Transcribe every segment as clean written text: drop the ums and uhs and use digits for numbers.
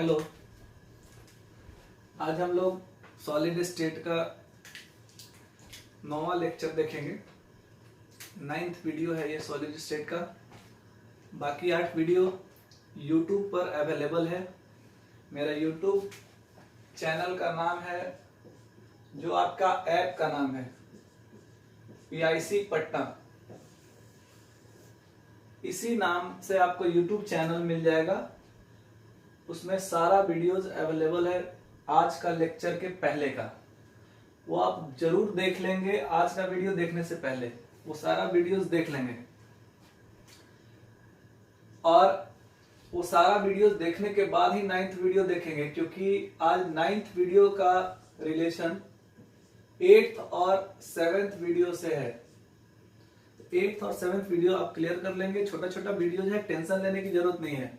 Hello. आज हम लोग सॉलिड स्टेट का 9वां लेक्चर देखेंगे। 9th वीडियो है ये सॉलिड स्टेट का। बाकी 8 वीडियो YouTube पर अवेलेबल है। मेरा YouTube चैनल का नाम है, जो आपका ऐप का नाम है, PIC पटना। इसी नाम से आपको YouTube चैनल मिल जाएगा। उसमें सारा वीडियोस अवेलेबल है। आज का लेक्चर के पहले का वो आप जरूर देख लेंगे। आज का वीडियो देखने से पहले वो सारा वीडियोस देख लेंगे, और वो सारा वीडियोस देखने के बाद ही 9th वीडियो देखेंगे, क्योंकि आज 9th वीडियो का रिलेशन 8th और 7th वीडियो से है। 8th और 7th वीडियो आप क्लियर कर लेंगे। छोटा छोटा वीडियो है, टेंशन लेने की जरूरत नहीं है,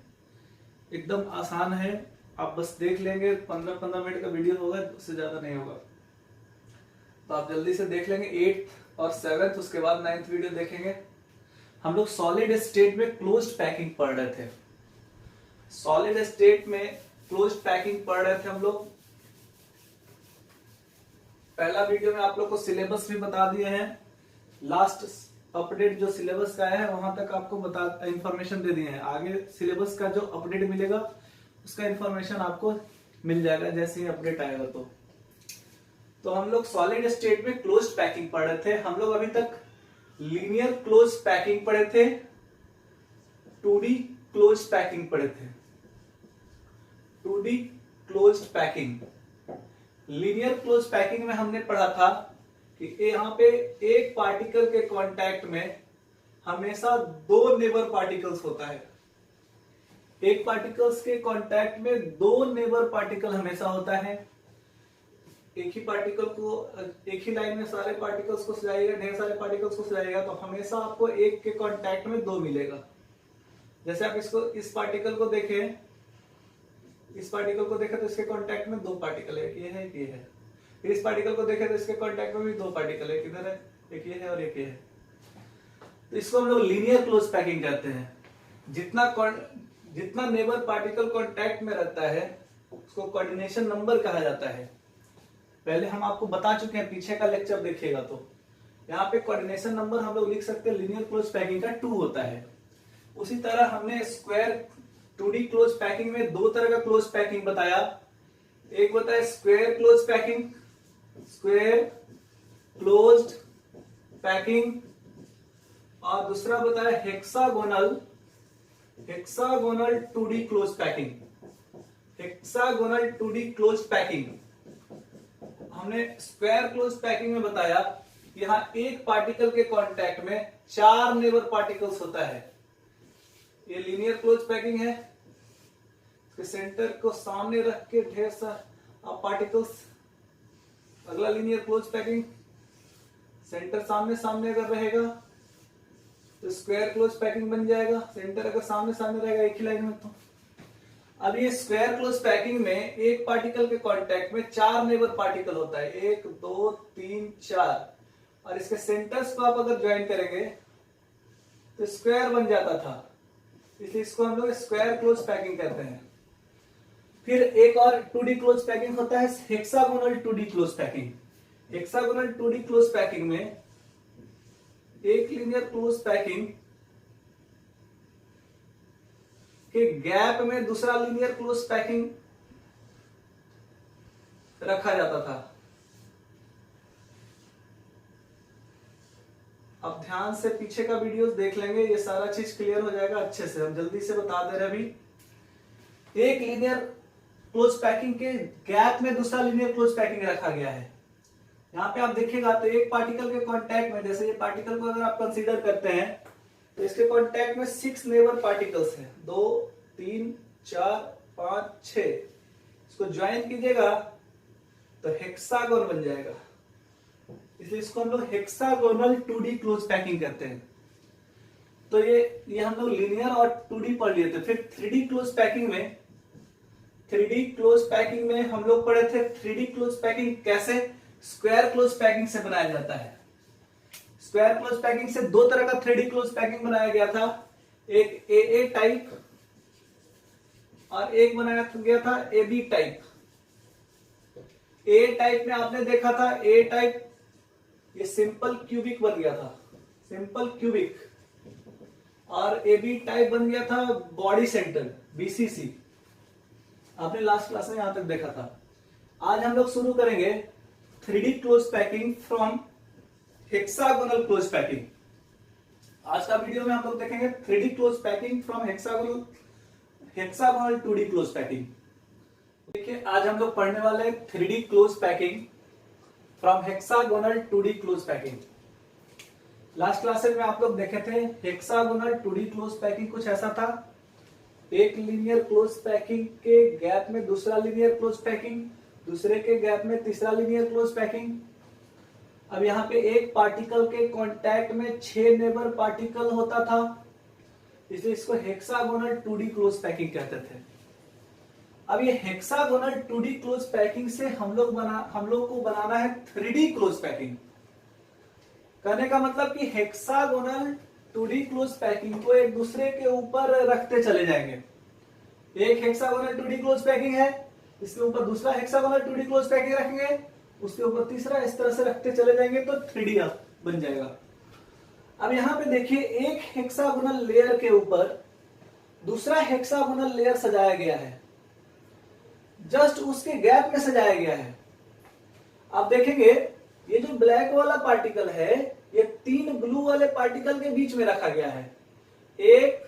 एकदम आसान है। आप बस देख लेंगे। 15-15 मिनट का वीडियो होगा, उससे ज्यादा नहीं होगा, तो आप जल्दी से देख लेंगे 8th और 7th। उसके बाद 9th वीडियो देखेंगे। हम लोग सॉलिड स्टेट में क्लोज्ड पैकिंग पढ़ रहे थे। सॉलिड स्टेट में क्लोज्ड पैकिंग पढ़ रहे थे हम लोग। पहला वीडियो में आप लोग को सिलेबस भी बता दिए हैं। लास्ट अपडेट जो सिलेबस का है वहां तक आपको बता इंफॉर्मेशन दे दिए हैं। आगे सिलेबस का जो अपडेट मिलेगा उसका इंफॉर्मेशन आपको मिल जाएगा जैसे ही अपडेट आएगा। तो हम लोग सॉलिड स्टेट में क्लोज्ड पैकिंग पढ़ रहे थे। हम लोग अभी तक लीनियर क्लोज्ड पैकिंग पढ़े थे, 2D क्लोज्ड पैकिंग पढ़े थे। 2D closed packing, linear closed packing में हमने पढ़ा था कि यहाँ पे एक पार्टिकल के कांटेक्ट में हमेशा 2 नेबर पार्टिकल्स होता है। एक पार्टिकल्स के कांटेक्ट में 2 नेबर पार्टिकल हमेशा होता है। एक ही पार्टिकल को एक ही लाइन में सारे पार्टिकल्स को सजाइएगा, ढेर सारे पार्टिकल्स को सजाइएगा, तो हमेशा आपको एक के कांटेक्ट में 2 मिलेगा। जैसे आप इस पार्टिकल को देखें, इस पार्टिकल को देखें तो इसके कांटेक्ट में 2 पार्टिकल है, एक ये है, एक ये है। फिर इस पार्टिकल को देखें तो इसके कांटेक्ट में भी 2 पार्टिकल है, किधर है, एक ये है और एक ये है। तो इसको हम लोग लीनियर क्लोज पैकिंग कहते हैं। जितना नेबर पार्टिकल कांटेक्ट में रहता है उसको कोऑर्डिनेशन नंबर कहा जाता है। पहले हम आपको बता चुके हैं, पीछे का लेक्चर देखिएगा तो यहाँ पे कोऑर्डिनेशन नंबर हम लोग लिख सकते हैं। लीनियर क्लोज पैकिंग का 2 होता है। उसी तरह हमने स्क्वायर 2D क्लोज पैकिंग में 2 तरह का क्लोज पैकिंग बताया। एक बताया square close packing, square closed packing, और दूसरा बताया hexagonal 2D close packing. Hexagonal 2D close packing हमने स्क्वायर क्लोज पैकिंग में बताया, यहां एक पार्टिकल के कांटेक्ट में 4 नेबर पार्टिकल्स होता है। ये लीनियर क्लोज पैकिंग है। इसके सेंटर को सामने रख के ढेर सारा पार्टिकल्स। अगला लीनियर क्लोज पैकिंग, सेंटर सामने सामने अगर रहेगा तो स्क्वायर क्लोज पैकिंग बन जाएगा। सेंटर अगर सामने सामने रहेगा एक ही लाइन में, तो अब ये स्क्वायर क्लोज पैकिंग में एक पार्टिकल के कांटेक्ट में 4 नेबर पार्टिकल होता है, 1 2 3 4, और इसके सेंटर्स को आप अगर ज्वाइन करेंगे तो स्क्वायर बन जाता था, इसलिए इसको हम लोग स्क्वायर क्लोज पैकिंग कहते हैं। फिर एक और 2D क्लोज पैकिंग होता है hexagonal 2D close packing. Hexagonal 2D close packing में एक लीनियर क्लोज पैकिंग के गैप में दूसरा लीनियर क्लोज पैकिंग रखा जाता था। अब ध्यान से पीछे का वीडियोस देख लेंगे, ये सारा चीज क्लियर हो जाएगा अच्छे से। हम जल्दी से बता दे रहे अभी। एक लीनियर क्लोज पैकिंग के गैप में दूसरा लीनियर क्लोज पैकिंग रखा गया है। यहाँ पे आप देखिएगा तो एक पार्टिकल के कांटेक्ट में, जैसे ये पार्टिकल को अगर आप कंसीडर करते हैं तो इसके कांटेक्ट में 6 नेबर पार्टिकल्स हैं, 2 3 4 5 6। इसको ज्वाइन कीजिएगा तो हेक्सागोन बन जाएगा, इसलिए इसको हम लोग हेक्सागोनल 2D क्लोज पैकिंग कहते हैं। तो ये हम लोग लीनियर और 2D पढ़ लिए थे। फिर 3D क्लोज पैकिंग में, 3D क्लोज पैकिंग में हम लोग पढ़े थे 3D क्लोज पैकिंग कैसे स्क्वायर क्लोज पैकिंग से बनाया जाता है। स्क्वायर क्लोज पैकिंग से 2 तरह का 3D क्लोज पैकिंग बनाया गया था, एक AA टाइप और एक बनाया गया था A B type. A type में आपने देखा था, ए टाइप ये सिंपल क्यूबिक बन गया था, सिंपल क्यूबिक। और ए बी टाइप बन गया था बॉडी सेंटर, बीसीसी। आपने लास्ट क्लास में यहां तक देखा था। आज हम लोग शुरू करेंगे 3D close packing from hexagonal close packing. आज का वीडियो में हम लोग देखेंगे 3D close packing from hexagonal 2D close packing. देखिए आज हम लोग पढ़ने वाले हैं 3D close packing from hexagonal 2D close packing. Last classes में आप लोग देखे थे हेक्सागोनल 2D क्लोज पैकिंग कुछ ऐसा था, एक लीनियर क्लोज पैकिंग के गैप में दूसरा लीनियर क्लोज पैकिंग, दूसरे के गैप में तीसरा लीनियर क्लोज पैकिंग। अब यहाँ पे एक पार्टिकल के कांटेक्ट में 6 नेबर पार्टिकल होता था, इसलिए इसको हेक्सागोनल 2D क्लोज पैकिंग कहते थे। अब ये हेक्सागोनल 2D क्लोज पैकिंग से हम लोग को बनाना है 3D क्लोज पैकिंग। कहने का मतलब कि हेक्सागोनल 2D क्लोज पैकिंग को एक दूसरे के ऊपर रखते चले जाएंगे। एक हेक्सागोनल 2D क्लोज पैकिंग है, इसके ऊपर दूसरा हेक्सागोनल 2D क्लोज पैकिंग रखेंगे, उसके ऊपर तीसरा, इस तरह से रखते चले जाएंगे तो 3D बन जाएगा। अब यहां पे देखिए एक हेक्सागोनल लेयर के ऊपर दूसरा हेक्सागोनल लेयर सजाया गया है, जस्ट उसके गैप में सजाया गया है। आप देखेंगे ये जो ब्लैक वाला पार्टिकल है ये 3 ब्लू वाले पार्टिकल के बीच में रखा गया है। 1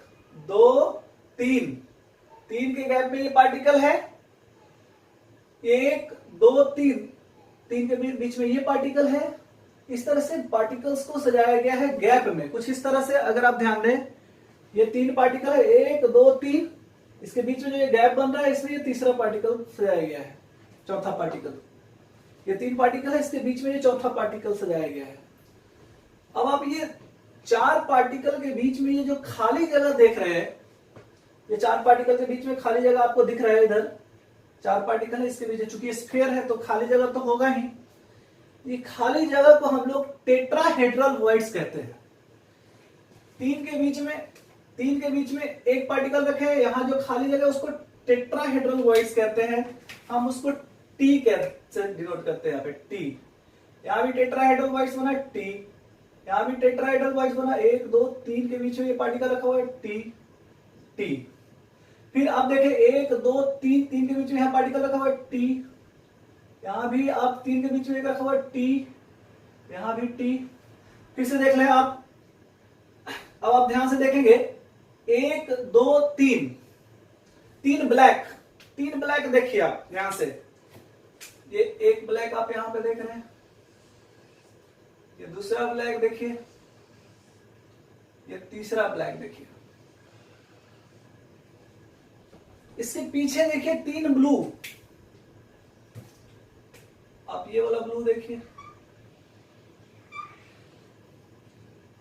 2 3, 3 के गैप में ये पार्टिकल है, 1 2 3, 3 के बीच में ये पार्टिकल है। इस तरह से पार्टिकल्स को सजाया गया है गैप में, कुछ इस तरह से। अगर आप ध्यान दें ये 3 पार्टिकल है, 1 2 3, इसके बीच में जो ये गैप बन रहा है इसमें ये तीसरा पार्टिकल सजाया गया है, चौथा पार्टिकल। ये 3 पार्टिकल है, इसके बीच में ये चौथा पार्टिकल सजाया गया है। अब आप ये 4 पार्टिकल के बीच में ये जो खाली जगह देख रहे हैं, ये 4 पार्टिकल के बीच में खाली जगह आपको दिख रहा है। इधर 4 पार्टिकल है, इसके बीच चूंकि स्फीयर है तो खाली जगह तो होगा ही। ये खाली जगह को हम लोग टेट्राहेड्रल वॉइड्स कहते हैं। 3 के बीच में एक पार्टिकल रखे हैं, यहाँ जो खाली जगह उसको टेट्राहेड्रल वॉइड्स कहते हैं। हम उसको टी से डिनोट करते हैं। यहाँ पे टी, यहाँ भी टेट्राहेड्रल वॉइड्स बना टी, यहाँ भी टेट्राहेड्रल वॉइड्स बना, 1 2 3 के बीच में ये पार्टिकल रखा हुआ है टी टी। फिर आप देखें 1 2 3, 3 के बीच में यहाँ पार्टिकल रखा हुआ है टी, यहाँ भी आप 3 के बीच में एक रखा हुआ है टी, यहाँ भी टी। फिर से देख लें आप, अब आप ध्यान से देखेंगे 1 2 3, 3 ब्लैक देखिए आप यहां से, ये एक ब्लैक आप यहां पे देख रहे हैं, ये दूसरा ब्लैक देखिए, ये तीसरा ब्लैक देखिए। इसके पीछे देखिए 3 ब्लू, आप ये वाला ब्लू देखिए,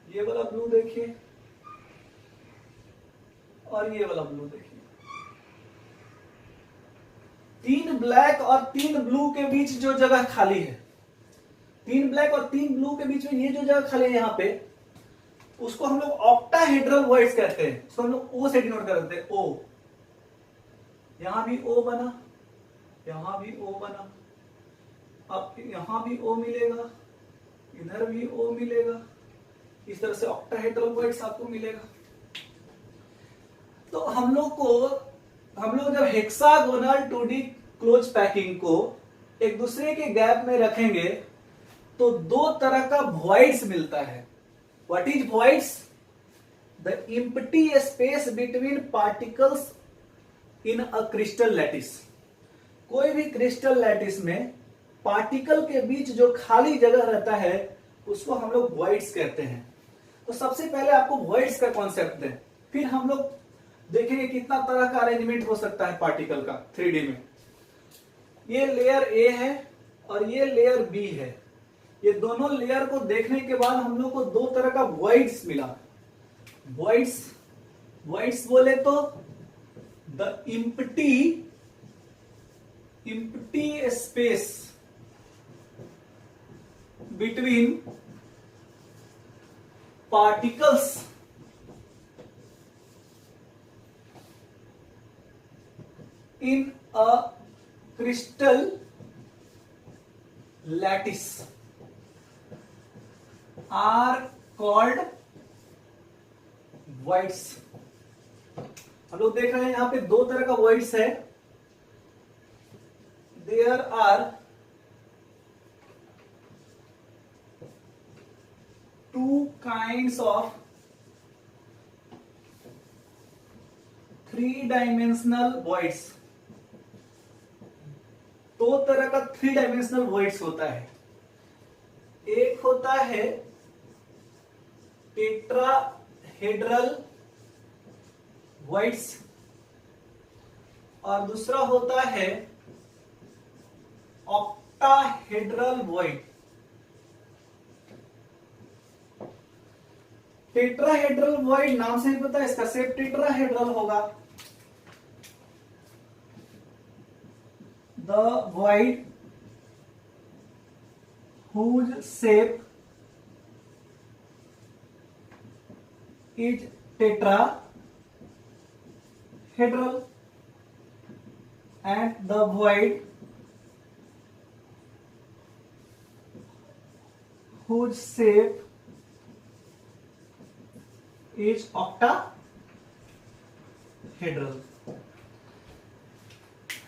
ये वाला ब्लू देखिए, और ये वाला ब्लू देखिए। 3 ब्लैक और 3 ब्लू के बीच जो जगह खाली है, 3 ब्लैक और 3 ब्लू के बीच में ये जो जगह खाली है यहाँ पे, उसको हम लोग ऑक्टाहेड्रल वॉइड्स कहते हैं। उसको हम लोग ओ से डिनोट करते हैं, ओ। यहां भी ओ बना, यहां भी ओ बना, अब यहां भी ओ मिलेगा, इधर भी ओ मिलेगा। इस तरह से ऑक्टाहेड्रल वॉइड्स आपको मिलेगा। तो हम लोग जब हेक्सागोनल 2D क्लोज पैकिंग को एक दूसरे के गैप में रखेंगे तो 2 तरह का वॉइड्स मिलता है। What is voids? The empty space between particles in a crystal lattice. कोई भी क्रिस्टल लैटिस में पार्टिकल के बीच जो खाली जगह रहता है उसको हम लोग वॉइड्स कहते हैं। तो सबसे पहले आपको वॉइड्स का कॉन्सेप्ट दें, फिर हम लोग देखेंगे कितना तरह का अरेंजमेंट हो सकता है पार्टिकल का 3D में। ये लेयर ए है और ये लेयर बी है। ये दोनों लेयर को देखने के बाद हम लोग को 2 तरह का वॉइड्स मिला। वॉइड्स बोले तो the empty space between particles in a crystal lattice are called voids। हम लोग देख रहे हैं यहां पे दो तरह का voids है। There are two kinds of three dimensional voids। दो तरह का थ्री डायमेंशनल voids होता है। एक होता है टेट्राहेड्रल voids और दूसरा होता है ऑक्टाहेड्रल void। टेट्राहेड्रल void नाम से ही पता है इसका शेप टेट्राहेड्रल होगा। The void whose shape is tetrahedral and the void whose shape is octahedral।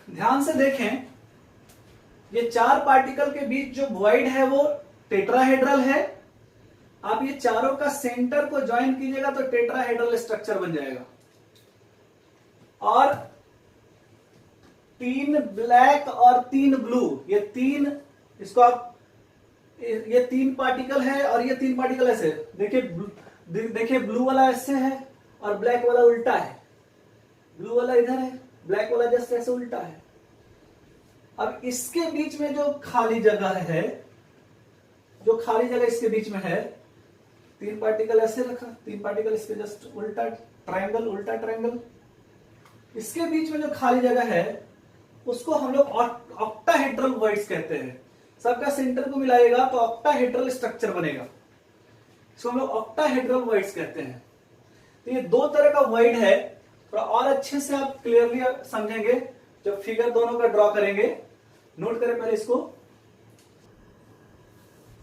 ध्यान से देखें, ये चार पार्टिकल के बीच जो वॉइड है वो टेट्राहेड्रल है। आप ये चारों का सेंटर को ज्वाइन कीजिएगा तो टेट्राहेड्रल स्ट्रक्चर बन जाएगा। और तीन ब्लैक और तीन ब्लू, ये तीन, इसको आप, ये तीन पार्टिकल है और ये तीन पार्टिकल ऐसे देखिए ब्लू वाला ऐसे है और ब्लैक वाला उल्टा है। ब्लू वाला इधर है, ब्लैक वाला जस्ट ऐसे उल्टा है। अब इसके बीच में जो खाली जगह है, जो खाली जगह इसके बीच में है, तीन पार्टिकल ऐसे रखा, तीन पार्टिकल इसके जस्ट उल्टा ट्रायंगल, उल्टा ट्रायंगल। इसके बीच में जो खाली जगह है उसको हम लोग ऑक्टाहेड्रल वॉइड्स कहते हैं। सबका सेंटर को मिलाएगा तो ऑक्टाहेड्रल स्ट्रक्चर बनेगा, इसको हम लोग ऑक्टाहेड्रल वॉइड्स कहते हैं। तो ये दो तरह का वॉइड है। थोड़ा और अच्छे से आप क्लियरली समझेंगे जब फिगर दोनों का ड्रॉ करेंगे। नोट करें पहले इसको,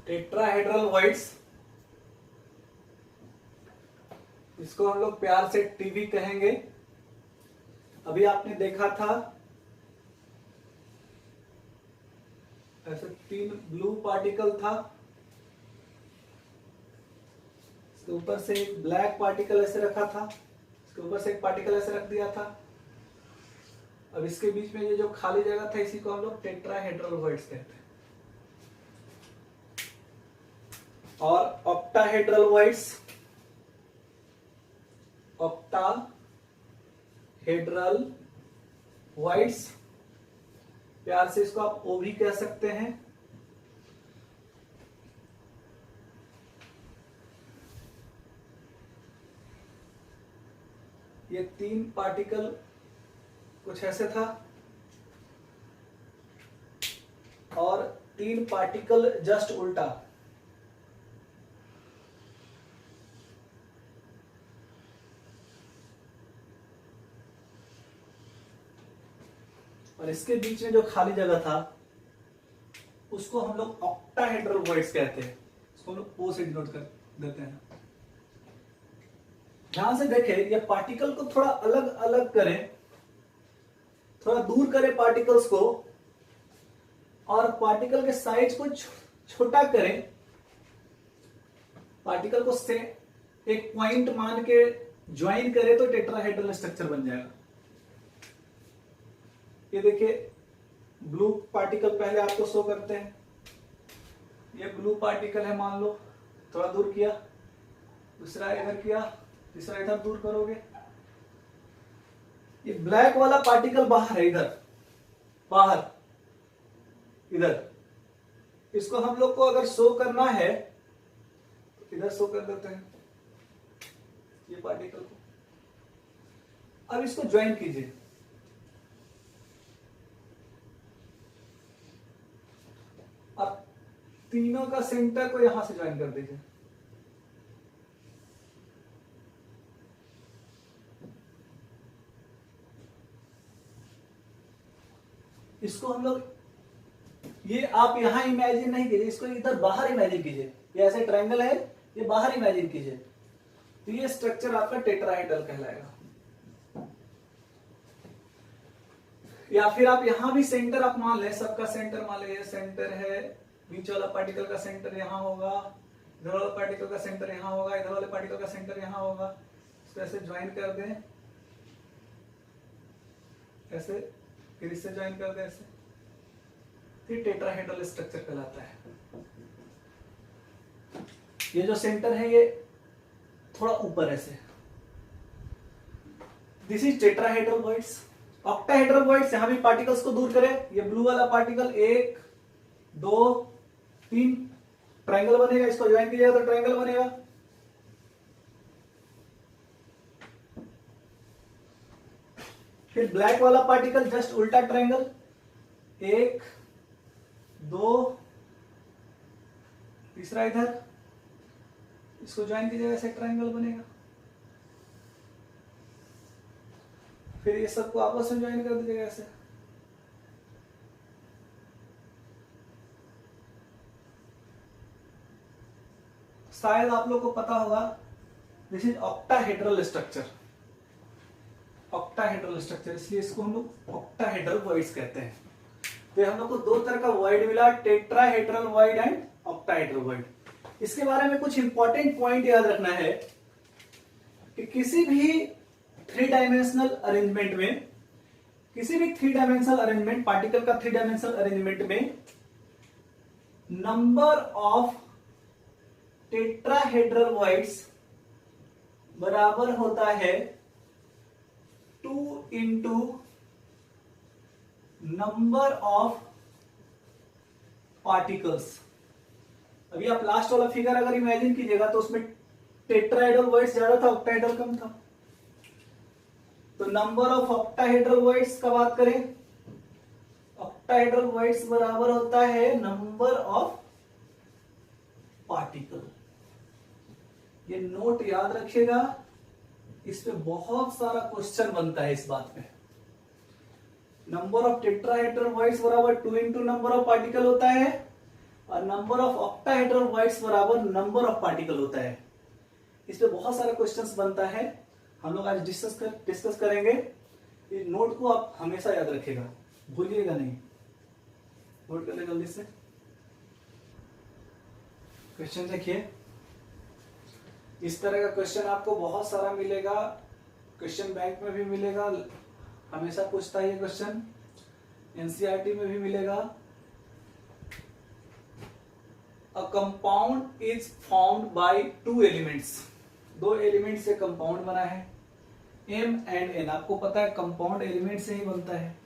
टेट्राहेड्रल वॉइड्स, इसको हम लोग प्यार से टीवी कहेंगे। अभी आपने देखा था ऐसे तीन ब्लू पार्टिकल था, इसके ऊपर से एक ब्लैक पार्टिकल ऐसे रखा था, इसके ऊपर से एक पार्टिकल ऐसे रख दिया था। अब इसके बीच में ये जो खाली जगह था इसी को हम लोग टेट्राहेड्रल वॉइड्स कहते हैं। और ऑक्टाहेड्रल वॉइड्स, ऑक्टाहेड्रल वॉइड्स, प्यार से इसको आप ओ भी कह सकते हैं। ये तीन पार्टिकल कुछ ऐसे था और तीन पार्टिकल जस्ट उल्टा। और इसके बीच में जो खाली जगह था उसको हम लोग ऑक्टाहेड्रल वॉइड्स कहते हैं। इसको हम लोग ओ से डिनोट कर देते हैं। ध्यान से देखें, ये पार्टिकल को थोड़ा अलग अलग करें, थोड़ा दूर करें पार्टिकल्स को, और पार्टिकल के साइज को छोटा करें। पार्टिकल को से एक पॉइंट मान के ज्वाइन करें तो टेट्राहेड्रल स्ट्रक्चर बन जाएगा। ये देखिए ब्लू पार्टिकल पहले आपको शो करते हैं। ये ब्लू पार्टिकल है, मान लो थोड़ा दूर किया, दूसरा इधर किया, तीसरा इधर दूर करोगे। ये ब्लैक वाला पार्टिकल बाहर है, इधर बाहर, इधर। इसको हम लोग को अगर शो करना है तो इधर शो कर देते हैं ये पार्टिकल को। अब इसको ज्वाइन कीजिए। अब तीनों का सेंटर को यहां से ज्वाइन कर दीजिए। इसको हम लोग, ये आप यहां इमेजिन नहीं कीजिए, इसको इधर बाहर इमेजिन कीजिए। ये ऐसे ट्रायंगल है, ये बाहर इमेजिन कीजिए, तो ये स्ट्रक्चर आपका टेट्राहेड्रल कहलाएगा। या फिर आप यहां भी सेंटर आप मान लें, सबका सेंटर मान लें, ये सेंटर है, बीच वाला पार्टिकल का सेंटर यहां होगा, इधर वाले पार्टिकल का सेंटर यहां होगा, इधर वाले पार्टिकल का सेंटर यहां होगा। इसको ऐसे ज्वाइन कर दें, ऐसे, फिर इससे ज्वाइन कर दें ऐसे, फिर टेट्राहेड्रल स्ट्रक्चर कहलाता है। ये जो सेंटर है ये थोड़ा ऊपर ऐसे, this is tetrahedral voids. Octahedral voids, यहां भी पार्टिकल्स को दूर करें, ये ब्लू वाला पार्टिकल 1 2 3 ट्रायंगल बनेगा, इसको ज्वाइन कीजिएगा तो ट्रायंगल बनेगा। फिर ब्लैक वाला पार्टिकल जस्ट उल्टा ट्रायंगल, 1 2, तीसरा इधर, इसको ज्वाइन कीजिएगा, ऐसे ट्रायंगल बनेगा। फिर ये सबको आपस में ज्वाइन कर दीजिएगा ऐसे। शायद आप लोग को पता होगा, this is octahedral structure. Octahedral structure, इसलिए इसको हम लोग ऑक्टाहेड्रल वॉइड्स कहते हैं। तो हम लोग को दो तरह का वॉइड मिला, tetrahedral void and octahedral void. इसके बारे में कुछ इंपॉर्टेंट पॉइंट याद रखना है कि किसी भी थ्री डायमेंशनल अरेंजमेंट में, किसी भी थ्री डायमेंशनल अरेंजमेंट, पार्टिकल का थ्री डायमेंशनल अरेंजमेंट में नंबर ऑफ टेट्राहेड्रल वॉइड्स बराबर होता है 2 इंटू नंबर ऑफ पार्टिकल्स। अभी आप लास्ट वाला फिगर अगर इमेजिन कीजिएगा तो उसमें टेट्राहेड्रल वॉइड्स ज्यादा था, ऑक्टाहेड्रल कम था। तो नंबर ऑफ ऑक्टाहेड्रल वॉइड्स का बात करें, ऑक्टाहेड्रल वॉइड्स बराबर होता है नंबर ऑफ पार्टिकल। ये नोट याद रखिएगा, इस पे बहुत सारा क्वेश्चन बनता है इस बात पे। नंबर ऑफ टेट्राहेड्रल वॉइड्स बराबर 2 इंटू नंबर ऑफ पार्टिकल होता है, और नंबर ऑफ ऑक्टाहेड्रल वॉइड्स बराबर नंबर ऑफ पार्टिकल होता है। इस पे बहुत सारा क्वेश्चंस बनता है, हम लोग आज डिस्कस करेंगे। ये नोट को आप हमेशा याद रखिएगा, भूलिएगा नहीं। नोट कर ले जल्दी से। क्वेश्चन देखिए, इस तरह का क्वेश्चन आपको बहुत सारा मिलेगा, क्वेश्चन बैंक में भी मिलेगा, हमेशा पूछता है ये क्वेश्चन, एनसीईआरटी में भी मिलेगा। A compound is formed by 2 elements. 2 element से कंपाउंड बना है, M एंड N। आपको पता है कंपाउंड एलिमेंट से ही बनता है।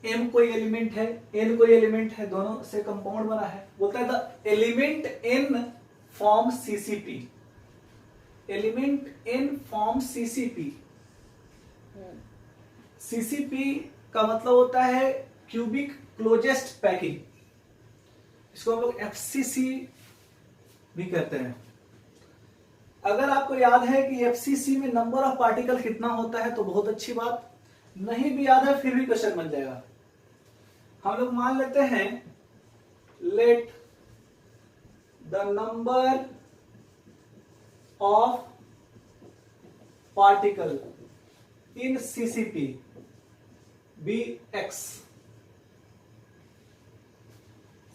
M कोई एलिमेंट है, N कोई एलिमेंट है, दोनों से कंपाउंड बना है। बोलता है the element N form CCP। Element N form CCP। CCP का मतलब होता है क्यूबिक क्लोजेस्ट पैकिंग। इसको हम लोग FCC भी कहते हैं। अगर आपको याद है कि FCC में नंबर ऑफ पार्टिकल कितना होता है तो बहुत अच्छी बात, नहीं भी याद है फिर भी क्वेश्चन बन जाएगा। हम लोग मान लेते हैं, let the number of particle in CCP be X।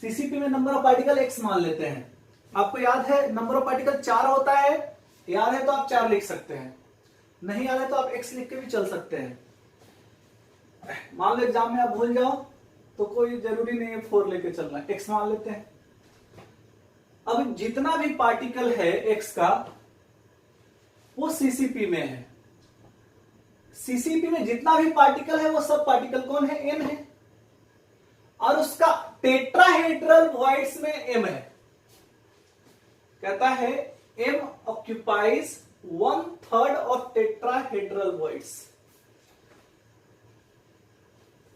CCP में नंबर ऑफ पार्टिकल X मान लेते हैं। आपको याद है नंबर ऑफ पार्टिकल 4 होता है, याद है तो आप 4 लिख सकते हैं, नहीं याद है तो आप X लिख के भी चल सकते हैं। मान लो एग्जाम में आप भूल जाओ तो कोई जरूरी नहीं है 4 लेके चलना, X मान लेते हैं। अब जितना भी पार्टिकल है X का वो CCP में है। CCP में जितना भी पार्टिकल है वो सब पार्टिकल कौन है? N है। और उसका टेट्राहेड्रल वॉइड्स में M है। कहता है M occupies 1/3 of tetrahedral voids.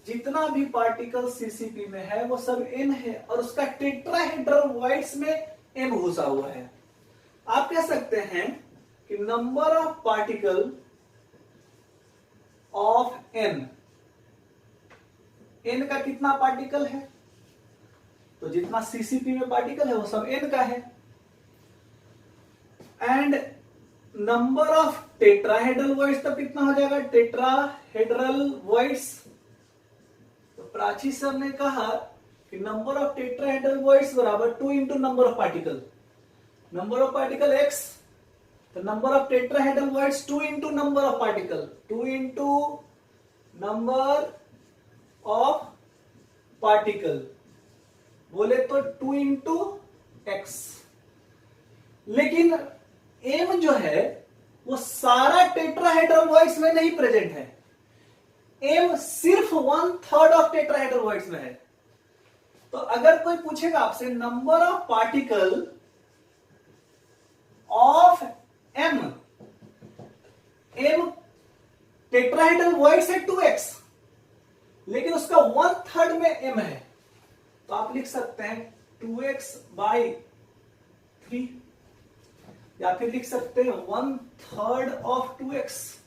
जितना भी पार्टिकल CCP में है वो सब N है और उसका टेट्राहेड्रल वॉइड्स में M घुसा हुआ है। आप कह सकते हैं कि number of particle of N n का कितना पार्टिकल है, तो जितना सीसीपी में पार्टिकल है वो सब n का है। And number of tetrahedral voids तब कितना हो जाएगा, टेट्राहेड्रल वॉइड्स। तो प्राची सर ने कहा कि नंबर ऑफ टेट्राहेड्रल वॉइड्स बराबर 2 into number of particle, number of particle x, तो number of tetrahedral voids 2 into number of particle, 2 into number of particle, बोले तो 2 इंटू एक्स। लेकिन m जो है वो सारा टेट्राहेड्रल वॉइड्स में नहीं प्रेजेंट है, m सिर्फ 1/3 ऑफ टेट्राहेड्रल वॉइड्स में है। तो अगर कोई पूछेगा आपसे number of particle of m tetrahedral voids है 2x, लेकिन उसका 1/3 में m है, तो आप लिख सकते हैं 2x/3, या फिर लिख सकते हैं 1/3 ऑफ 2x,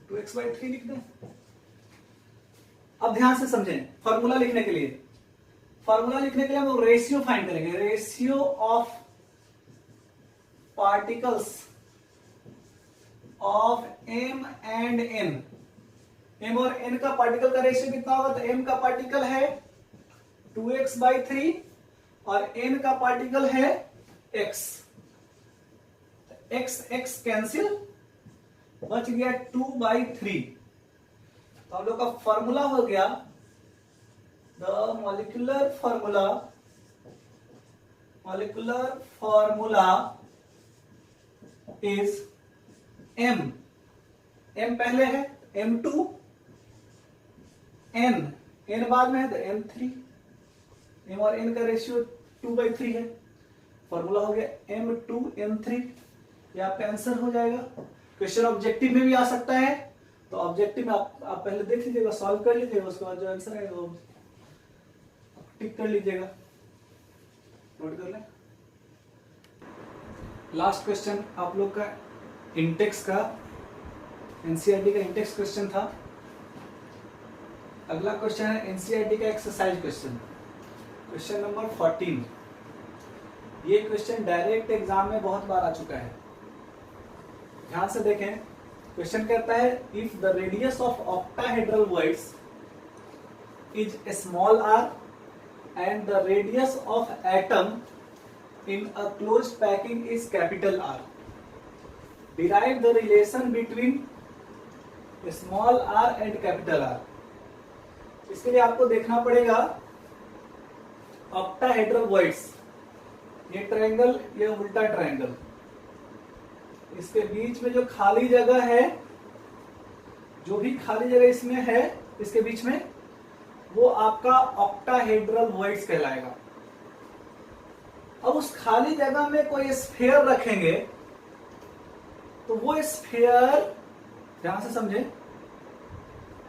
2x/3 लिख दें। अब ध्यान से समझें, फॉर्मूला लिखने के लिए हम रेशियो फाइंड करेंगे, ratio of particles of m and n। m और n का पार्टिकल का रेशियो कितना होगा, तो m का पार्टिकल है 2x/3 और n का पार्टिकल है x, x कैंसिल, बच गया 2/3। तो हम लोग का फॉर्मूला हो गया, the molecular formula is m पहले है, m2, n बाद में है तो m3, m और n का रेशियो 2/3 है, फॉर्मूला हो गया m2m3, ये आपका आंसर हो जाएगा। क्वेश्चन ऑब्जेक्टिव में भी आ सकता है, तो ऑब्जेक्टिव में आप पहले देख लीजिएगा, सॉल्व कर लीजिएगा, उसके बाद जो आंसर है वो टिक कर लीजिएगा, नोट कर लें। लास्ट क्वेश्चन आप लोग का इंटेक्स का, एनसीईआरटी का इंटेक्स क्वेश्चन था। अगला क्वेश्चन है एनसीईआरटी का एक्सरसाइज क्वेश्चन, क्वेश्चन नंबर 14। ये क्वेश्चन डायरेक्ट एग्जाम में बहुत बार आ चुका है, ध्यान से देखें। क्वेश्चन कहता है if the radius of octahedral voids is small r and the radius of atom in a closed packing is capital R. Derive the relation between small r and capital R. इसके लिए आपको देखना पड़ेगा octahedral voids, ये triangle, ये उल्टा triangle, इसके बीच में जो खाली जगह है, जो भी खाली जगह इसमें है इसके बीच में, वो आपका ऑक्टाहेड्रल वॉइड्स कहलाएगा। अब उस खाली जगह में कोई स्फीयर रखेंगे तो वो स्फीयर, ध्यान से समझे,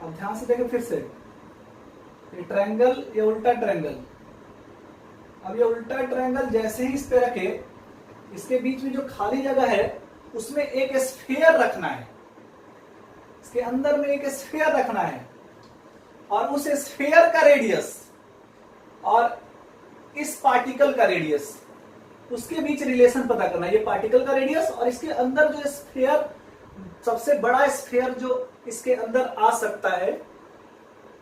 अब ध्यान से देखें फिर से, ये ट्रायंगल, ये उल्टा ट्रायंगल, अब ये उल्टा ट्रायंगल जैसे ही इस पे रखे, इसके बीच में जो खाली जगह है उसमें एक स्फीयर रखना है, इसके अंदर में एक स्फीयर रखना है, और उस स्फीयर का रेडियस और इस पार्टिकल का रेडियस, उसके बीच रिलेशन पता करना है। ये पार्टिकल का रेडियस और इसके अंदर जो स्फीयर, सबसे बड़ा स्फीयर जो इसके अंदर आ सकता है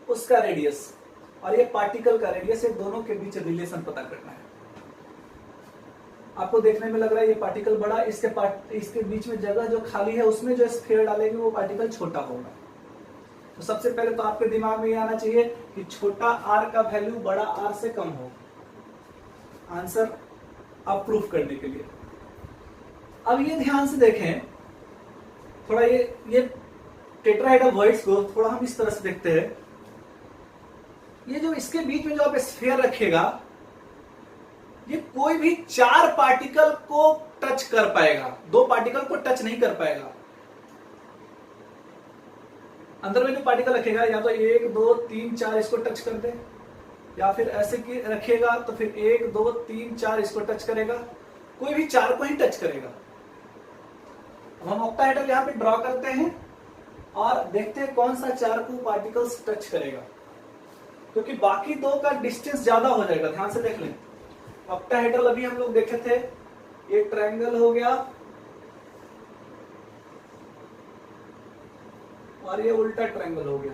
उसका रेडियस, और ये पार्टिकल का रेडियस, ये दोनों के बीच रिलेशन पता करना है। आपको देखने में लग रहा है ये पार्टिकल बड़ा, इसके बीच में जगह जो खाली है उसमें जो स्फीयर डालेंगे वो पार्टिकल छोटा होगा। तो सबसे पहले तो आपके दिमाग में ये आना चाहिए कि छोटा r का वैल्यू बड़ा R से कम हो, आंसर आप प्रूफ करने के लिए। अब ये ध्यान से देखें, थोड़ा ये टेट्राहेड्रल वॉइड्स को थोड़ा हम इस तरह से देखते हैं। ये जो इसके बीच में जो आप स्फीयर रखेगा, ये कोई भी 4 पार्टिकल को टच कर पाएगा, 2 पार्टिकल को टच नहीं कर पाएगा। अंदर में जो पार्टिकल रखेगा या तो 1 2 3 4 इसको टच कर दे, या फिर ऐसे की रखेगा तो फिर 1 2 3 4 इसको टच करेगा, कोई भी 4 को ही टच करेगा। अब हम ऑक्टाहेड्रल यहाँ पे ड्रॉ करते हैं और देखते हैं कौन सा 4 को पार्टिकल्स टच करेगा। क्योंकि बाकी दो का डिस्टेंस ज्यादा हो जाएगा। ध्यान से देख लें, ऑक्टाहेड्रल अभी हम लोग देखे थे, ये ट्रायंगल हो गया और ये उल्टा ट्रायंगल हो गया।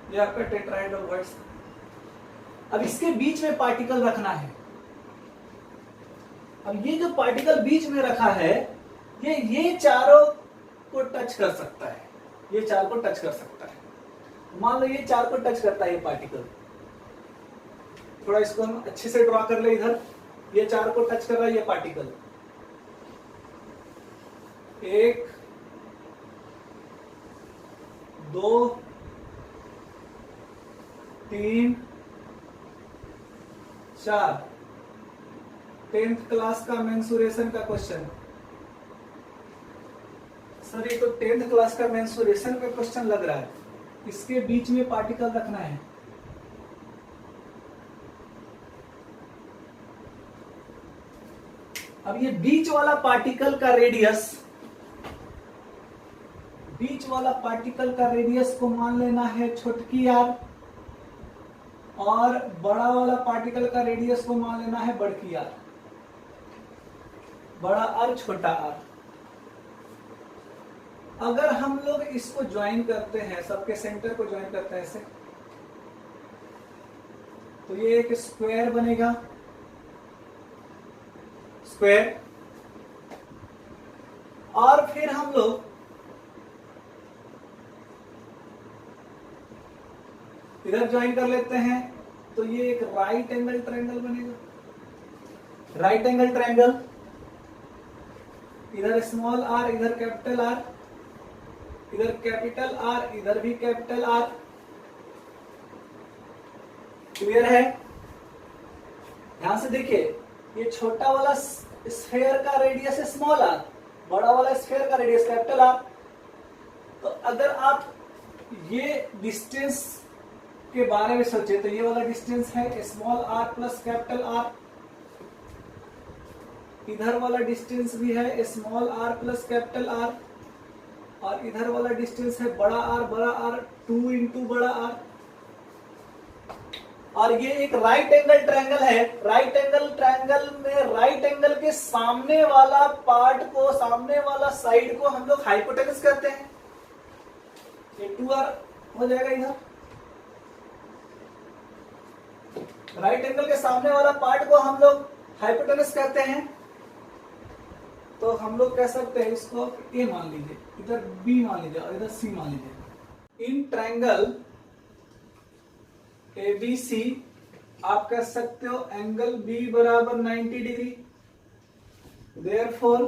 ये आपका टेट्राहेड्रल वर्ड्स। अब इसके बीच में पार्टिकल रखना है। अब ये जो पार्टिकल बीच में रखा है, ये चारों को टच कर सकता है, ये चार को टच कर सकता है। मान लो ये चार को टच करता है ये पार्टिकल, थोड़ा इसको हम अच्छे से ड्रॉ कर ले। इधर ये चार को टच कर रहा है ये पार्टिकल, 1 2 3 4। 10th क्लास का मेंसुरेशन का क्वेश्चन। सर ये तो 10th क्लास का मेंसुरेशन का क्वेश्चन लग रहा है। इसके बीच में पार्टिकल रखना है। अब ये बीच वाला पार्टिकल का रेडियस, बीच वाला पार्टिकल का रेडियस को मान लेना है छोटकी आर, और बड़ा वाला पार्टिकल का रेडियस को मान लेना है बड़की आर। बड़ा आर छोटा आर। अगर हम लोग इसको ज्वाइन करते हैं, सबके सेंटर को ज्वाइन करते हैं ऐसे, तो ये एक स्क्वायर बनेगा, स्क्वायर। और फिर हम लोग इधर ज्वाइन कर लेते हैं, तो ये एक राइट एंगल ट्रायंगल बनेगा। राइट एंगल ट्रायंगल, इधर स्मॉल आर, इधर कैपिटल आर, इधर कैपिटल आर, इधर भी कैपिटल आर। क्लियर है? ध्यान से देखिए, ये छोटा वाला स्फेयर का रेडियस है स्मॉल आर, बड़ा वाला स्फेयर का रेडियस कैपिटल आर। तो अगर आप ये डिस्टेंस के बारे में सोचे तो ये वाला डिस्टेंस है small r plus capital R. इधर वाला डिस्टेंस भी है small r plus capital R, और इधर वाला डिस्टेंस है बड़ा आर 2 इंटू बड़ा आर। और ये एक राइट एंगल ट्रायंगल है। राइट एंगल ट्रायंगल में राइट एंगल के सामने वाला पार्ट को, सामने वाला साइड को हम लोग हाइपोटेनस कहते हैं। ये 2r हो जाएगा इधर। राइट एंगल के सामने वाला पार्ट को हम लोग हाइपोटेनस कहते हैं। तो हम लोग कह सकते हैं इसको ए मान लीजिए, इधर बी मान लीजिए और इधर सी मान लीजिए। इन ट्रायंगल ABC आप कह सकते हो एंगल B बराबर 90 डिग्री। देयरफॉर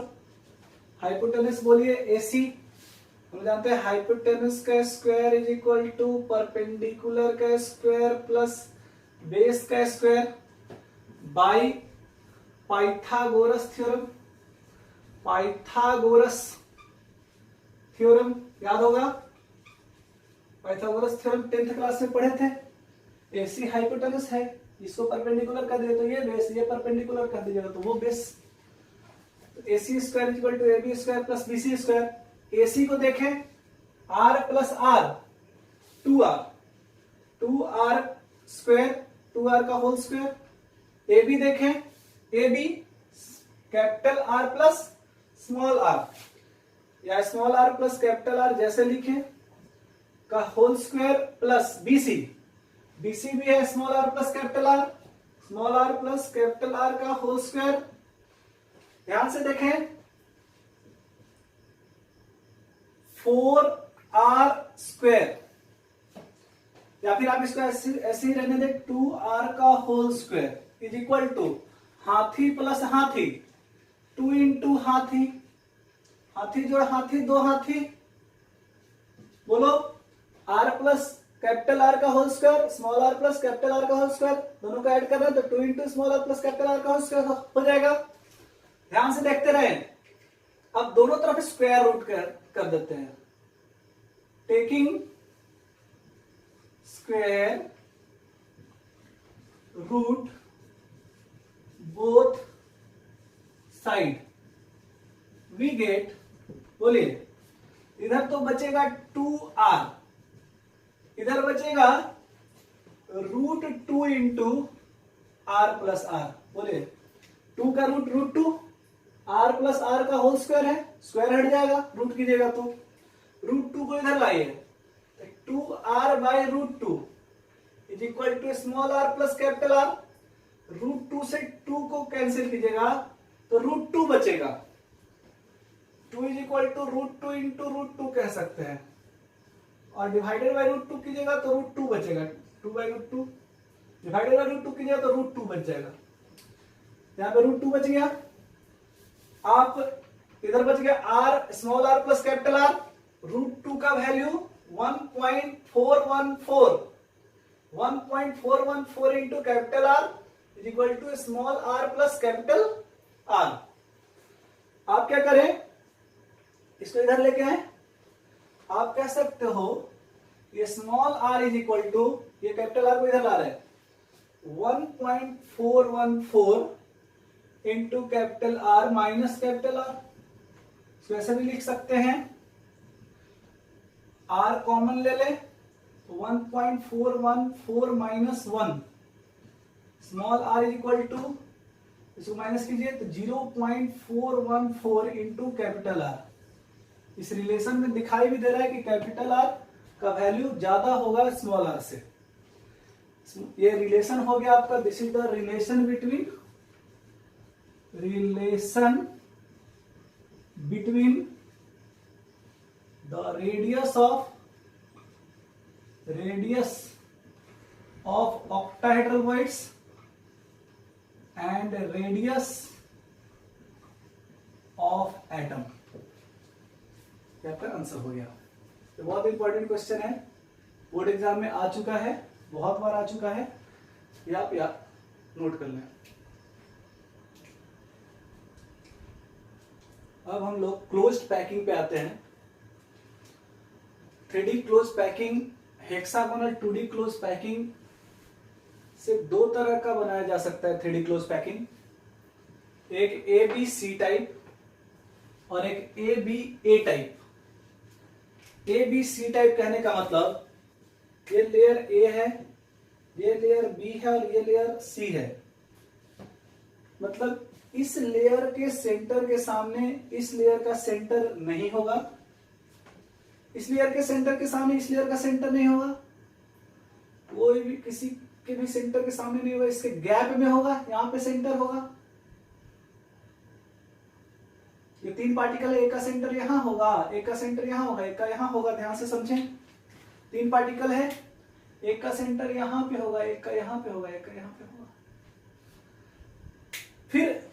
हाइपोटेनस बोलिए AC। हम जानते हैं हाइपोटेनस का square is equal to perpendicular का स्क्वायर प्लस बेस का square by Pythagoras theorem. Pythagoras theorem याद होगा, पाइथागोरस थ्योरम 10th क्लास में पढ़े थे। AC हाइपोटेनस है, इसको परपेंडिकुलर कर दिया तो ये बेस, ये परपेंडिकुलर कर दीजिएगा तो वो base. AC square equal to AB square plus BC square. AC को देखें R plus R 2R square, 2R का होल स्क्वायर। AB देखें AB capital R plus small r, या small r plus capital R जैसे लिखे का whole square plus BC। BC भी है small r plus capital R, small r plus capital R का whole square. ध्यान से देखें 4r स्क्वायर, या फिर आप इसको ऐसे ही रहने दे 2r का whole square is equal to हाथी प्लस हाथी 2 इंटू हाथी, हाथी जोड़ हाथी 2 हाथी। बोलो r प्लस कैपिटल R का whole square small r plus capital R का होल स्क्वायर, दोनों को ऐड करना है तो 2 into small r plus capital R का होल स्क्वायर हो जाएगा। ध्यान से देखते रहे। अब दोनों तरफ स्क्वायर रूट कर देते हैं। Taking square root both side we get, बोलिए, इधर तो बचेगा 2r, इधर बचेगा √2 इंटू r प्लस आर। बोलिए 2 का रूट 2, r प्लस आर का होल स्क्वायर है, स्क्वायर हट जाएगा रूट कीजिएगा तो √2 को इधर लाइए, 2r by √2 is equal to small r plus capital R। √2 से 2 को कैंसिल कीजिएगा तो √2 बचेगा। 2 इज इक्वल टू √2 इंटू √2 कह सकते हैं, और डिवाइडेड बाई √2 कीजिएगा तो √2 बचेगा। 2 बाई √2 डिवाइडेड बाई √2 कीजिएगा तो √2 बच जाएगा। यहाँ पे √2 बच गया। आप इधर बच गया r small r plus capital R। √2 का value 1.414 into capital R is equal to small r plus capital R। आप क्या करें, इसको इधर लेके आए, आप कह सकते हो ये small r is equal to, ये कैपिटल R को इधर ला रहे हैं, 1.414 इंटू कैपिटल R माइनस कैपिटल R। इसको ऐसे भी लिख सकते हैं, R कॉमन ले ले तो 1.414 minus 1, small r is equal to, इसको माइनस कीजिए तो 0.414 इंटू कैपिटल R। इस रिलेशन में दिखाई भी दे रहा है कि कैपिटल R का वैल्यू ज्यादा होगा स्मॉल r से। ये रिलेशन हो गया आपका, this is the relation between the radius of octahedral voids and radius of atom. आपका आंसर हो गया। तो बहुत इंपॉर्टेंट क्वेश्चन है, बोर्ड एग्जाम में आ चुका है, बहुत बार आ चुका है, ये आप नोट कर लें। अब हम लोग क्लोज्ड पैकिंग पे आते हैं। 3D close packing, hexagonal 2D close packing से दो तरह का बनाया जा सकता है 3D क्लोज पैकिंग, एक ABC टाइप और एक ABA टाइप। ABC टाइप कहने का मतलब ये लेयर A है, ये लेयर B है और ये लेयर C है। मतलब इस लेयर के सेंटर के सामने इस लेयर का सेंटर नहीं होगा, इस लेयर के सेंटर के सामने इस लेयर का सेंटर नहीं होगा, कोई भी किसी के भी सेंटर के सामने नहीं होगा, इसके गैप में होगा, यहां पे सेंटर होगा। ये 3 पार्टिकल है, एक का सेंटर यहां होगा, एक का सेंटर यहां होगा, एक का यहां होगा। ध्यान से समझें, 3 पार्टिकल है, एक का सेंटर यहां पे होगा, एक का यहां पे होगा, एक का यहां पे होगा। फिर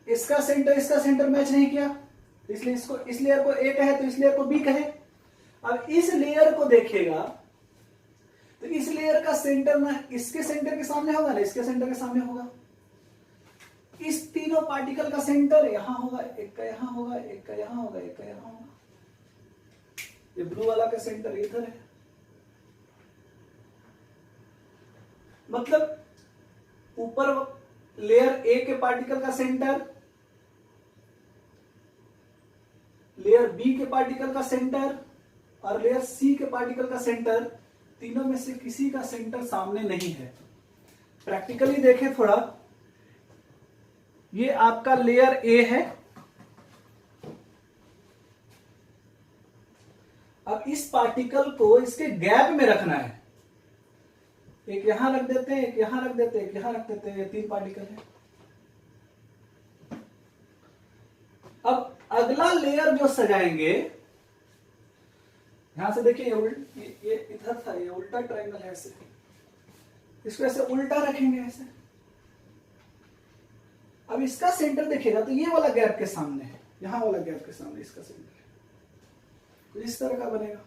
इसका सेंटर मैच नहीं किया, इसलिए इसको इस लेयर को A कहे तो इस लेयर को B कहे। अब इस लेयर को देखेगा तो इस लेयर का सेंटर ना इसके सेंटर के सामने होगा ना इसके सेंटर के सामने होगा। इस तीनों पार्टिकल का सेंटर यहां होगा, एक का यहां होगा, एक का यहां होगा, एक का यहां होगा। ये ब्लू वाला का सेंटर इधर है। मतलब ऊपर लेयर A के पार्टिकल का सेंटर, लेयर B के पार्टिकल का सेंटर और लेयर C के पार्टिकल का सेंटर, तीनों में से किसी का सेंटर सामने नहीं है। प्रैक्टिकली देखें थोड़ा, ये आपका लेयर A है। अब इस पार्टिकल को इसके गैप में रखना है, एक यहां रख देते हैं, एक यहां रख देते हैं, एक यहां रख देते हैं। ये 3 पार्टिकल है। अब अगला लेयर जो सजाएंगे, यहां से देखिए, ये इधर था, ये उल्टा ट्रायंगल है, ऐसे इसको ऐसे उल्टा रखेंगे ऐसे। अब इसका सेंटर देखिएगा तो ये वाला गैप के सामने है, यहां वाला गैप के सामने इसका सेंटर है, तो इस तरह का बनेगा।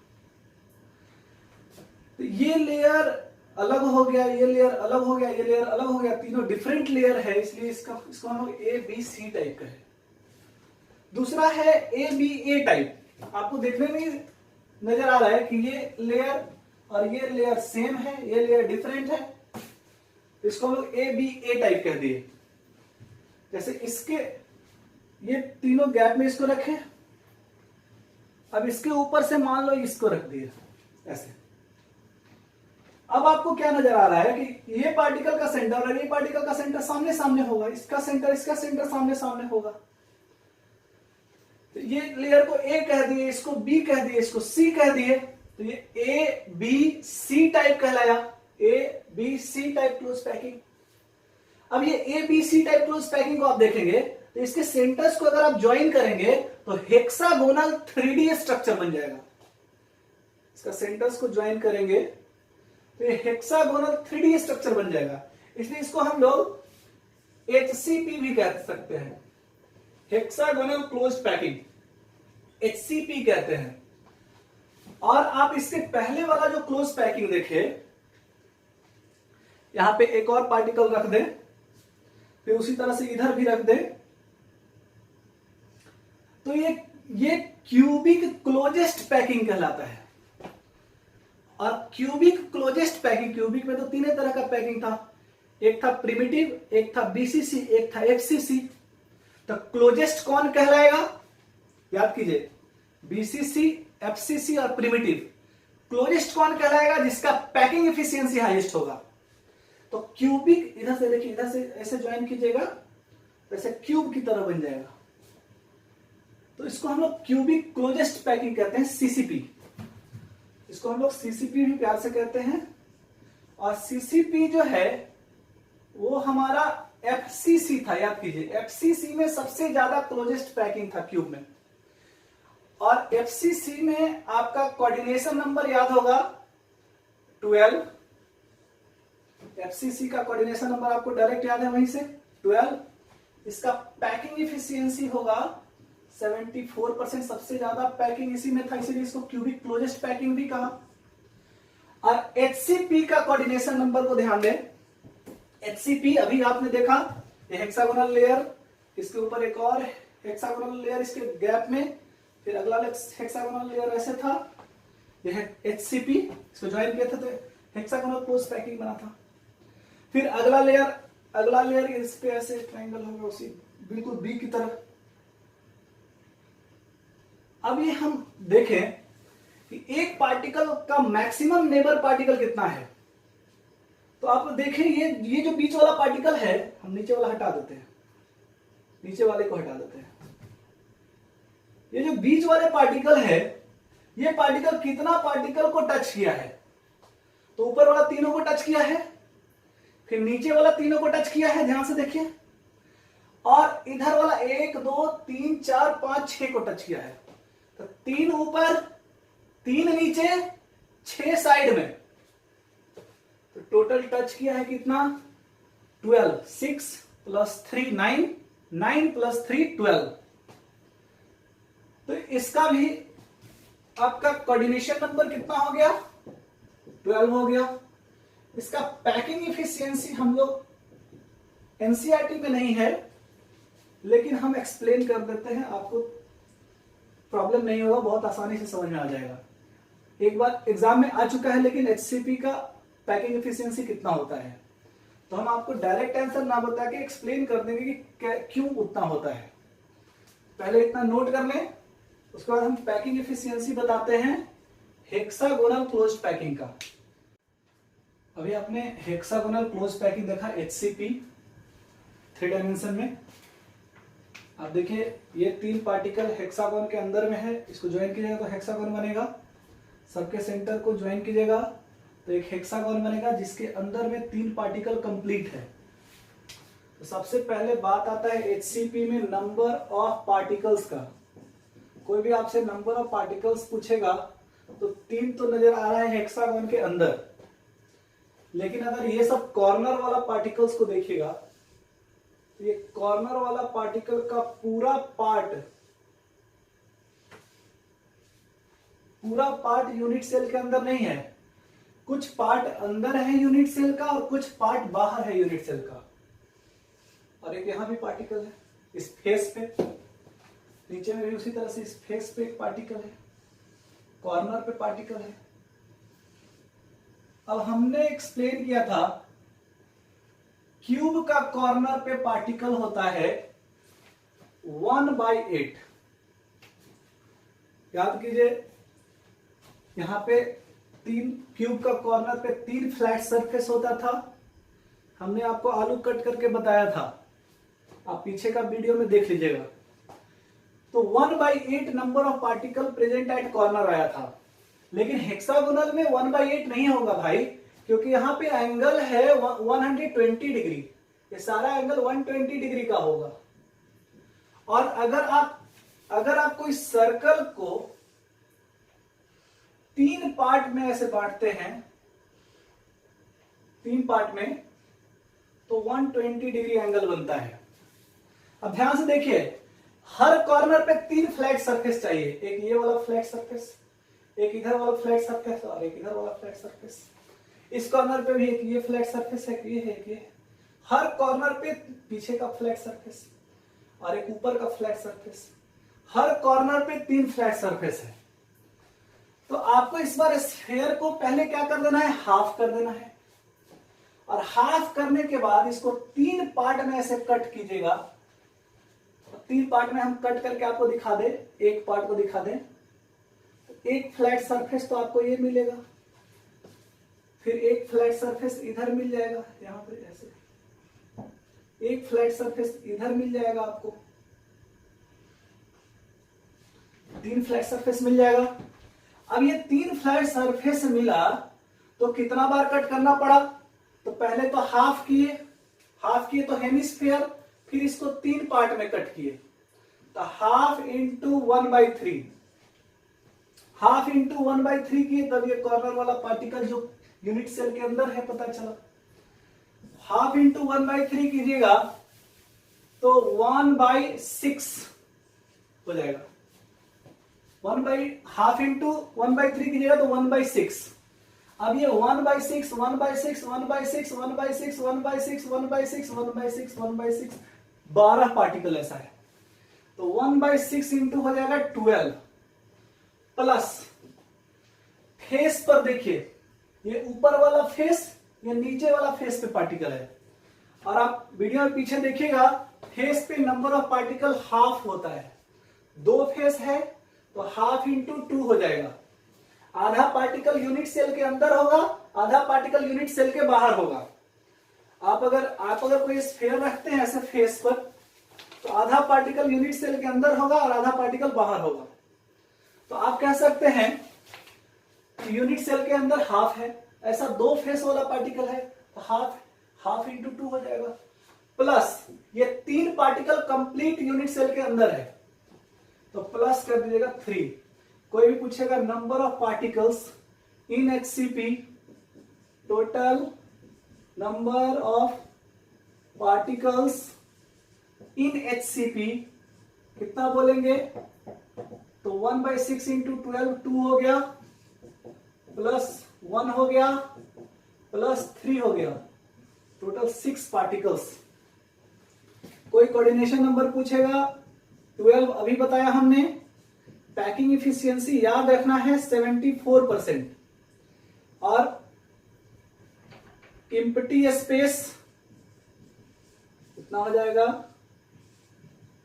तो ये लेयर अलग हो गया, ये लेयर अलग हो गया, ये लेयर अलग हो गया, तीनों डिफरेंट लेयर है, इसलिए इसको हम लोग ए बी सी टाइप का है। दूसरा है ए बी ए टाइप, आपको देखने में नजर आ रहा है कि ये लेयर और ये लेयर सेम है, ये लेयर डिफरेंट है, इसको हम लोग ए बी ए टाइप कह दिए। जैसे इसके ये तीनों गैप में इसको रखे, अब इसके ऊपर से मान लो इसको रख दिए ऐसे। अब आपको क्या नजर आ रहा है कि ये पार्टिकल का सेंटर और ये पार्टिकल का सेंटर सामने सामने होगा, इसका सेंटर सामने सामने होगा। तो ये लेयर को ए कह दिए, इसको बी कह दिए, इसको सी कह दिए, तो ये ए बी सी टाइप कहलाया, A B C type close packing. अब ये A B C type close packing को आप देखेंगे तो इसके सेंटर्स को अगर आप ज्वाइन करेंगे तो हेक्सागोनल 3D स्ट्रक्चर बन जाएगा। इसका सेंटर्स को ज्वाइन करेंगे तो ये हेक्सागोनल 3D स्ट्रक्चर बन जाएगा, इसलिए इसको हम लोग HCP भी कह सकते हैं, हेक्सागोनल क्लोज पैकिंग, HCP कहते हैं। और आप इसके पहले वाला जो क्लोज पैकिंग देखे, यहां पे एक और पार्टिकल रख दें, फिर उसी तरह से इधर भी रख दें, तो ये क्यूबिक क्लोजेस्ट पैकिंग कहलाता है। और क्यूबिक क्लोजेस्ट पैकिंग, क्यूबिक में तो तीन तरह का पैकिंग था, एक था प्रिमिटिव, एक था बीसीसी, एक था एफसीसी। तो क्लोजेस्ट कौन कहलाएगा, याद कीजिए, बीसीसी, एफसीसी और प्रिमिटिव। क्लोजेस्ट कौन कहलाएगा, जिसका पैकिंग एफिशिएंसी हाईएस्ट होगा। तो क्यूबिक, इधर से देखिए, इधर से ऐसे ज्वाइन कीजिएगा तो ऐसे क्यूब की तरह बन जाएगा, तो इसको हम लोग क्यूबिक क्लोजेस्ट पैकिंग कहते हैं, सीसीपी। इसको हम लोग सीसीपी भी प्यार से कहते हैं। और सीसीपी जो है वो हमारा एफसीसी था, याद कीजिए, एफसीसी में सबसे ज्यादा क्लोजेस्ट पैकिंग था क्यूब में। और एफसीसी में आपका कोऑर्डिनेशन नंबर याद होगा 12, एफसीसी का कोऑर्डिनेशन नंबर आपको डायरेक्ट याद है वहीं से 12। इसका पैकिंग एफिशिएंसी होगा 74%, सबसे ज्यादा पैकिंग इसी में था, इसीलिए इसको क्यूबिक क्लोजेस्ट पैकिंग भी कहा। और एचसीपी का कोऑर्डिनेशन नंबर को ध्यान दें, एचसीपी अभी आपने देखा, ये हेक्सागोनल लेयर, इसके ऊपर एक और हेक्सागोनल लेयर इसके गैप में, फिर अगला हेक्सागोनल लेयर ऐसे था, यह एचसीपी, इसको ज्वाइन किया था तो हेक्सागोनल क्लोज पैकिंग बना था। फिर अगला लेयर इस पे ऐसे ट्रायंगल होगा, उसी बिल्कुल बी की तरफ। अब ये हम देखें कि एक पार्टिकल का मैक्सिमम नेबर पार्टिकल कितना है, तो आप देखें ये जो बीच वाला पार्टिकल है, हम नीचे वाला हटा देते हैं, नीचे वाले को हटा देते हैं। ये जो बीच वाले पार्टिकल है, ये पार्टिकल कितना पार्टिकल को टच किया है, तो ऊपर वाला तीनों को टच किया है, फिर नीचे वाला तीनों को टच किया है, ध्यान से देखिए, और इधर वाला 1 2 3 4 5 6 को टच किया है। तो 3 ऊपर 3 नीचे 6 साइड में, तो टोटल टच किया है कितना, 12, 6 + 3 9, 9 + 3 12। तो इसका भी आपका कोऑर्डिनेशन नंबर कितना हो गया, 12 हो गया। इसका पैकिंग एफिशिएंसी हम लोग एनसीईआरटी में नहीं है, लेकिन हम एक्सप्लेन कर देते हैं, आपको प्रॉब्लम नहीं होगा, बहुत आसानी से समझ में आ जाएगा। एक बार एग्जाम में आ चुका है, लेकिन एचसीपी का पैकिंग एफिशिएंसी कितना होता है, तो हम आपको डायरेक्ट आंसर ना बता के एक्सप्लेन कर देंगे कि क्यों उतना होता है। पहले इतना नोट कर लें, उसके बाद हम पैकिंग एफिशिएंसी बताते हैं हेक्सागोनल क्लोज पैकिंग का। अभी आपने हेक्सागोनल क्लोज पैकिंग देखा, एचसीपी 3 डायमेंशन में। आप देखिए, ये 3 पार्टिकल हेक्सागोन के अंदर में है, इसको ज्वाइन कीजिएगा तो हेक्सागोन बनेगा। सबके सेंटर को ज्वाइन कीजिएगा तो एक हेक्सागोन बनेगा, जिसके अंदर में 3 पार्टिकल कंप्लीट है। तो सबसे पहले बात आता है एचसीपी में नंबर ऑफ पार्टिकल्स का। कोई भी आपसे नंबर ऑफ पार्टिकल्स पूछेगा तो 3 तो नजर आ रहा है हेक्सागोन के अंदर, लेकिन अगर ये सब कॉर्नर वाला पार्टिकल्स को देखिएगा, तो ये कॉर्नर वाला पार्टिकल का पूरा पार्ट यूनिट सेल के अंदर नहीं है, कुछ पार्ट अंदर है यूनिट सेल का और कुछ पार्ट बाहर है यूनिट सेल का। और एक यहां भी पार्टिकल है इस फेस पे, नीचे में भी उसी तरह से इस फेस पे एक पार्टिकल है, कॉर्नर पे पार्टिकल है। अब हमने एक्सप्लेन किया था क्यूब का कॉर्नर पे पार्टिकल होता है 1/8। याद कीजिए, यहां पे क्यूब का कॉर्नर पे 3 फ्लैट सरफेस होता था। हमने आपको आलू कट करके बताया था, आप पीछे का वीडियो में देख लीजिएगा। तो 1/8 number of particle present at corner आया था। लेकिन हेक्सागोनल में 1/8 नहीं होगा भाई, क्योंकि यहां पे एंगल है 120 डिग्री, ये सारा एंगल 120 डिग्री का होगा। और अगर आपको इस सर्कल को 3 पार्ट में ऐसे बांटते हैं, 3 पार्ट में, तो 120 डिग्री एंगल बनता है। अब ध्यान से देखिए, हर कॉर्नर पे 3 फ्लैट सरफेस चाहिए, एक ये वाला फ्लैट सरफेस, एक इधर वाला फ्लैट सरफेस और एक इधर वाला फ्लैट सरफेस। इस कॉर्नर पे भी एक ये फ्लैट सरफेस है, एक ये। हर कॉर्नर पे पीछे का फ्लैट सरफेस और एक ऊपर का फ्लैट सरफेस। हर कॉर्नर पे 3 फ्लैट सरफेस है। तो आपको इस बार स्फीयर को पहले क्या कर देना है, हाफ कर देना है। और हाफ करने के बाद इसको 3 पार्ट में ऐसे कट कीजिएगा। 3 पार्ट में हम कट करके आपको दिखा दे, एक पार्ट को दिखा दे, तो एक फ्लैट सरफेस तो आपको ये मिलेगा, फिर एक फ्लैट सरफेस इधर मिल जाएगा, यहां पे ऐसे एक फ्लैट सरफेस इधर मिल जाएगा, आपको 3 फ्लैट सरफेस मिल जाएगा। अब ये 3 फ्लैट सरफेस मिला तो कितना बार कट करना पड़ा, तो पहले तो हाफ किए तो हेमिस्फीयर, फिर इसको 3 पार्ट में कट किए, तो हाफ इंटू 1/3, हाफ इंटू 1/3 किए, तब ये कॉर्नर वाला पार्टिकल जो यूनिट सेल के अंदर है पता चला। हाफ इंटू 1/3 कीजिएगा तो 1/6 हो जाएगा। हाफ इंटू 1/3 कीजिएगा तो 1/6। अब ये 1/6 1/6 1/6 1/6 1/6 1/6 1/6 1/6 12 पार्टिकल ऐसा है, तो 1/6 इंटू हो जाएगा 12 प्लस फेस पर देखिए, ये ऊपर वाला फेस, ये नीचे वाला फेस पे पार्टिकल है। और आप वीडियो में पीछे देखिएगा, फेस पे नंबर ऑफ पार्टिकल हाफ होता है। 2 फेस है तो हाफ इंटू 2 हो जाएगा। आधा पार्टिकल यूनिट सेल के अंदर होगा, आधा पार्टिकल यूनिट सेल के बाहर होगा। आप अगर कोई स्फीयर रखते हैं ऐसे फेस पर, तो आधा पार्टिकल यूनिट सेल के अंदर होगा और आधा पार्टिकल बाहर होगा। तो आप कह सकते हैं कि यूनिट सेल के अंदर हाफ है, ऐसा 2 फेस वाला पार्टिकल है तो हाफ इंटू 2 हो जाएगा, प्लस ये 3 पार्टिकल कंप्लीट यूनिट सेल के अंदर है, तो प्लस कर दीजिएगा 3। कोई भी पूछेगा number of particles in HCP, total number of particles in HCP कितना बोलेंगे, तो 1/6 इंटू 12 2 हो गया, प्लस 1 हो गया, प्लस 3 हो गया, टोटल 6 पार्टिकल्स। कोई कोऑर्डिनेशन नंबर पूछेगा 12 अभी बताया हमने। पैकिंग इफिशियंसी याद रखना है 74%। और एम्प्टी स्पेस कितना हो जाएगा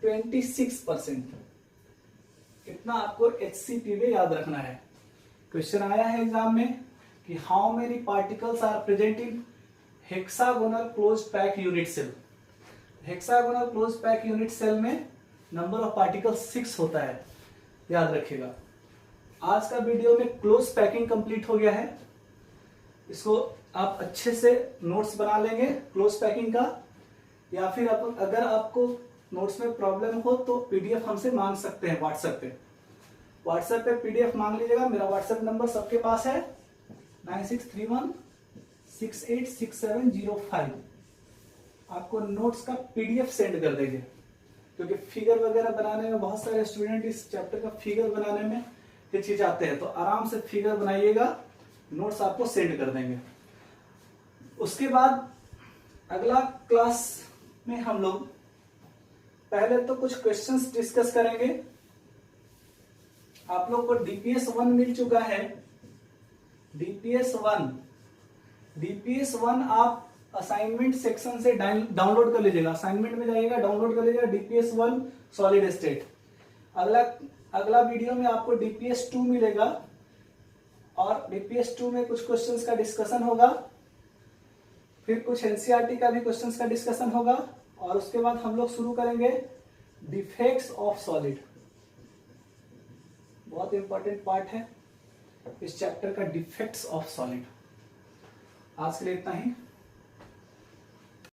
26%। कितना आपको HCP में याद रखना है। क्वेश्चन आया है एग्जाम में कि how many particles are present in hexagonal closed pack unit cell. Hexagonal closed pack unit cell में नंबर ऑफ पार्टिकल 6 होता है, याद रखिएगा। आज का वीडियो में क्लोज पैकिंग कंप्लीट हो गया है। इसको आप अच्छे से नोट्स बना लेंगे क्लोज पैकिंग का, या फिर अगर आपको नोट्स में प्रॉब्लम हो तो PDF हमसे मांग सकते हैं व्हाट्सएप पे PDF मांग लीजिएगा। मेरा व्हाट्सएप नंबर सबके पास है 9631686705। आपको नोट्स का PDF सेंड कर देंगे, क्योंकि फिगर वगैरह बनाने में बहुत सारे स्टूडेंट इस चैप्टर का फिगर बनाने में हिचकिचाते हैं, तो आराम से फिगर बनाइएगा नोट्स आपको सेंड कर देंगे। उसके बाद अगला क्लास में हम लोग पहले तो कुछ क्वेश्चंस डिस्कस करेंगे। आप लोग को डीपीएस 1 मिल चुका है। डीपीएस 1 आप असाइनमेंट सेक्शन से डाउनलोड कर लीजिएगा। असाइनमेंट में जाइएगा, डाउनलोड कर लीजिएगा डीपीएस 1 सॉलिड स्टेट। अगला वीडियो में आपको डीपीएस 2 मिलेगा और डीपीएस 2 में कुछ क्वेश्चंस का डिस्कशन होगा, फिर कुछ एनसीईआरटी का भी क्वेश्चंस का डिस्कशन होगा और उसके बाद हम लोग शुरू करेंगे डिफेक्ट्स ऑफ सॉलिड। बहुत इंपॉर्टेंट पार्ट है इस चैप्टर का, डिफेक्ट्स ऑफ सॉलिड। आज के लिए इतना ही।